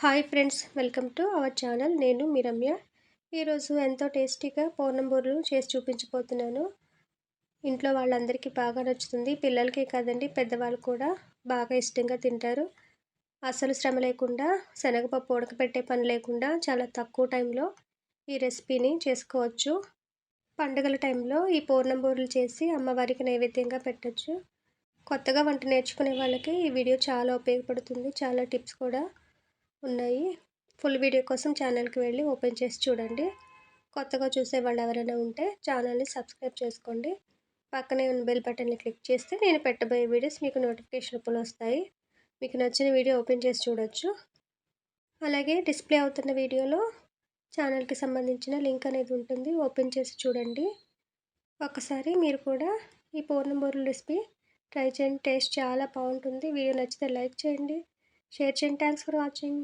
Hi friends, welcome to our channel. నేను మీ రమ్య. ఈరోజు ఎంతో టేస్టీగా పూర్ణం బూరెలు చేసి చూపించబోతున్నాను. ఇంట్లో వాళ్ళందరికీ బాగా నచ్చుతుంది. పిల్లలకే కాదండి, పెద్దవాళ్ళు కూడా బాగా ఇష్టంగా తింటారు. అసలు శ్రమ లేకుండా, శనగపప్పు ఉడకపెట్టే పని లేకుండా చాలా తక్కువ టైంలో ఈ రెసిపీని చేసుకోవచ్చు. పండుగల టైంలో ఈ పూర్ణం బూరెలు చేసి అమ్మవారికి నైవేద్యంగా పెట్టచ్చు. కొత్తగా వంట నేర్చుకునే వాళ్ళకి ఈ వీడియో చాలా ఉపయోగపడుతుంది. చాలా టిప్స్ కూడా ఉన్నాయి. ఫుల్ వీడియో కోసం ఛానల్కి వెళ్ళి ఓపెన్ చేసి చూడండి. కొత్తగా చూసే వాళ్ళు ఎవరైనా ఉంటే ఛానల్ని సబ్స్క్రైబ్ చేసుకోండి. పక్కనే ఉన్న బెల్ బటన్ని క్లిక్ చేస్తే నేను పెట్టబోయే వీడియోస్ మీకు నోటిఫికేషన్ రూపంలో వస్తాయి. మీకు నచ్చిన వీడియో ఓపెన్ చేసి చూడొచ్చు. అలాగే డిస్ప్లే అవుతున్న వీడియోలో ఛానల్కి సంబంధించిన లింక్ అనేది ఉంటుంది. ఓపెన్ చేసి చూడండి. ఒక్కసారి మీరు కూడా ఈ పూర్ణం బూరెల రెసిపీ ట్రై చేయండి. టేస్ట్ చాలా బాగుంటుంది. వీడియో నచ్చితే లైక్ చేయండి, షేర్ చేయండి. Thanks for watching.